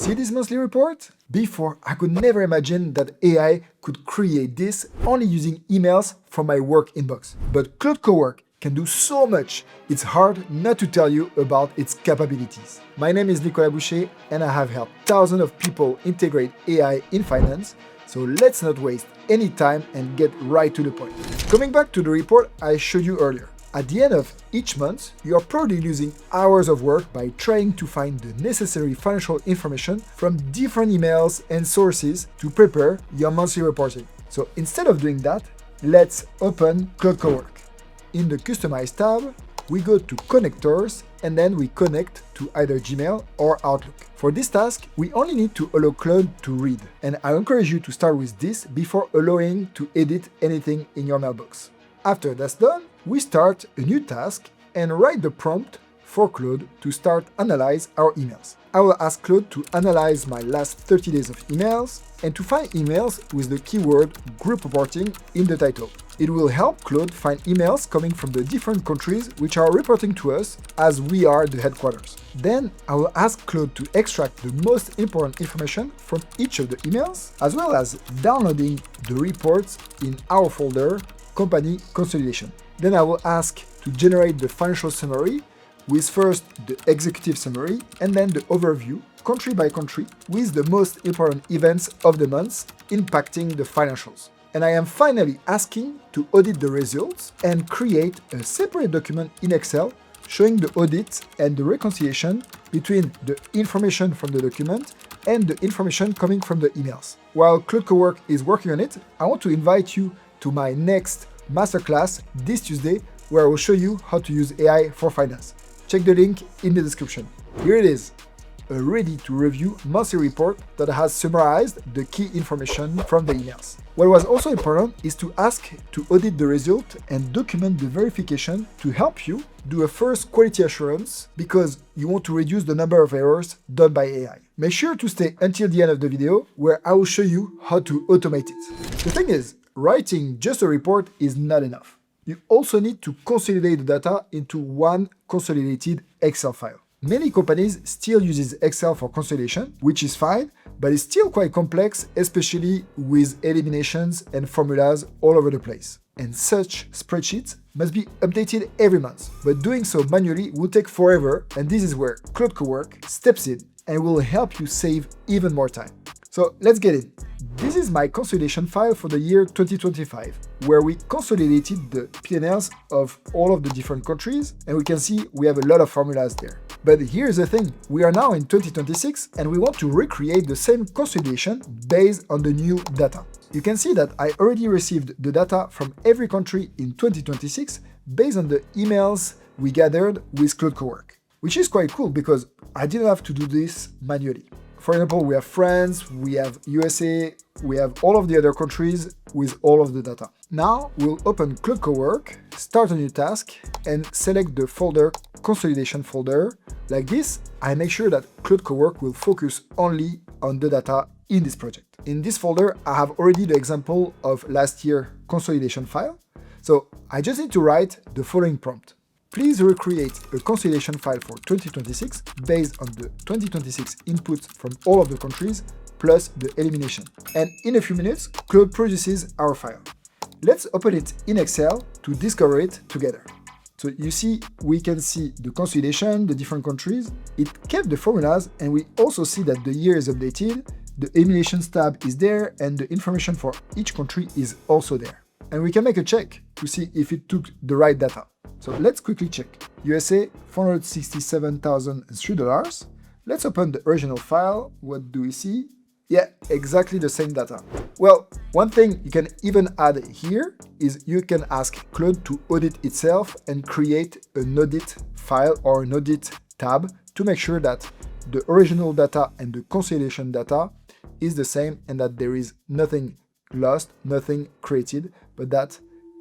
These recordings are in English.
See this monthly report? Before, I could never imagine that AI could create this only using emails from my work inbox. But Claude Cowork can do so much, it's hard not to tell you about its capabilities. My name is Nicolas Boucher and I have helped thousands of people integrate AI in finance, so let's not waste any time and get right to the point. Coming back to the report I showed you earlier. At the end of each month, you are probably losing hours of work by trying to find the necessary financial information from different emails and sources to prepare your monthly reporting. So instead of doing that, let's open Claude Cowork. In the Customize tab, we go to Connectors and then we connect to either Gmail or Outlook. For this task, we only need to allow Claude to read, and I encourage you to start with this before allowing to edit anything in your mailbox. After that's done, we start a new task and write the prompt for Claude to start analyze our emails. I will ask Claude to analyze my last 30 days of emails and to find emails with the keyword group reporting in the title. It will help Claude find emails coming from the different countries which are reporting to us as we are the headquarters. Then I will ask Claude to extract the most important information from each of the emails, as well as downloading the reports in our folder Company Consolidation. Then I will ask to generate the financial summary with first the executive summary and then the overview, country by country, with the most important events of the month impacting the financials. And I am finally asking to audit the results and create a separate document in Excel showing the audit and the reconciliation between the information from the document and the information coming from the emails. While Claude Cowork is working on it, I want to invite you to my next masterclass this Tuesday, where I will show you how to use AI for finance. Check the link in the description. Here it is, a ready-to-review monthly report that has summarized the key information from the emails. What was also important is to ask to audit the result and document the verification to help you do a first quality assurance because you want to reduce the number of errors done by AI. Make sure to stay until the end of the video where I will show you how to automate it. The thing is, writing just a report is not enough. You also need to consolidate the data into one consolidated Excel file. Many companies still use Excel for consolidation, which is fine, but it's still quite complex, especially with eliminations and formulas all over the place. And such spreadsheets must be updated every month, but doing so manually will take forever, and this is where Claude Cowork steps in and will help you save even more time. So let's get in. This is my consolidation file for the year 2025, where we consolidated the P&Ls of all of the different countries, and we can see we have a lot of formulas there. But here's the thing, we are now in 2026 and we want to recreate the same consolidation based on the new data. You can see that I already received the data from every country in 2026 based on the emails we gathered with Claude Cowork, which is quite cool because I didn't have to do this manually. For example, we have France, we have USA, we have all of the other countries with all of the data. Now we'll open Claude Cowork, start a new task, and select the folder Consolidation folder. Like this, I make sure that Claude Cowork will focus only on the data in this project. In this folder, I have already the example of last year's consolidation file. So I just need to write the following prompt. Please recreate a consolidation file for 2026 based on the 2026 inputs from all of the countries plus the elimination. And in a few minutes, Claude produces our file. Let's open it in Excel to discover it together. So you see, we can see the consolidation, the different countries. It kept the formulas, and we also see that the year is updated, the eliminations tab is there, and the information for each country is also there. And we can make a check to see if it took the right data. So let's quickly check. USA, $467,003. Let's open the original file. What do we see? Yeah, exactly the same data. Well, one thing you can even add here is you can ask Claude to audit itself and create an audit file or an audit tab to make sure that the original data and the consolidation data is the same and that there is nothing lost, nothing created, but that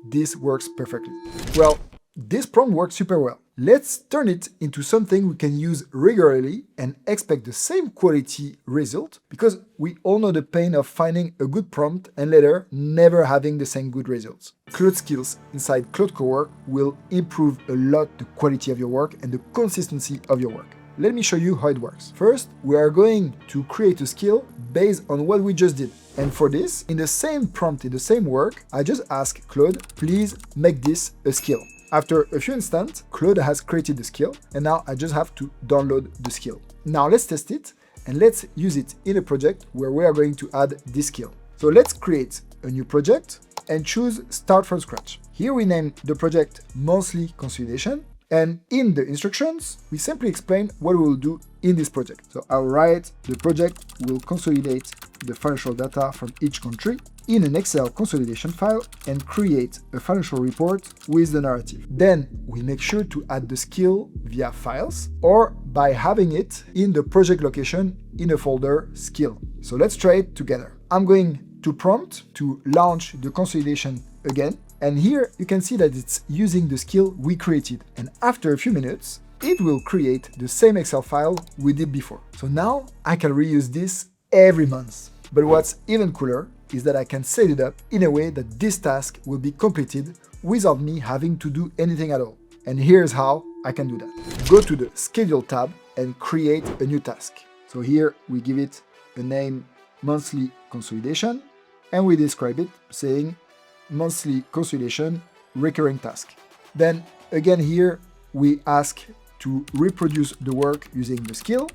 this works perfectly. Well, this prompt works super well. Let's turn it into something we can use regularly and expect the same quality result, because we all know the pain of finding a good prompt and later never having the same good results. Claude Skills inside Claude Cowork will improve a lot the quality of your work and the consistency of your work. Let me show you how it works. First, we are going to create a skill based on what we just did. And for this, in the same prompt, in the same work, I just ask Claude, please make this a skill. After a few instants, Claude has created the skill, and now I just have to download the skill. Now let's test it, and let's use it in a project where we are going to add this skill. So let's create a new project and choose Start from Scratch. Here we name the project Monthly Consolidation, and in the instructions, we simply explain what we will do in this project. So I'll write the project will consolidate the financial data from each country in an Excel consolidation file and create a financial report with the narrative. Then we make sure to add the skill via files or by having it in the project location in a folder skill. So let's try it together. I'm going to prompt to launch the consolidation again. And here you can see that it's using the skill we created. And after a few minutes, it will create the same Excel file we did before. So now I can reuse this every month. But what's even cooler is that I can set it up in a way that this task will be completed without me having to do anything at all. And here's how I can do that. Go to the Schedule tab and create a new task. So here we give it a name, Monthly Consolidation, and we describe it saying Monthly Consolidation recurring task. Then again here we ask to reproduce the work using the skill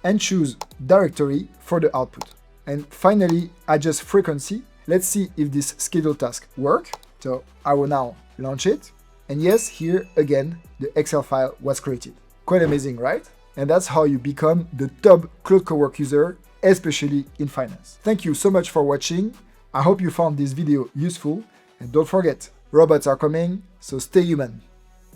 and choose directory for the output. And finally adjust frequency. Let's see if this schedule task works. So I will now launch it. And yes, here again the Excel file was created. Quite amazing, right? And that's how you become the top Claude Cowork user, especially in finance. Thank you so much for watching. I hope you found this video useful. And don't forget, robots are coming, so stay human.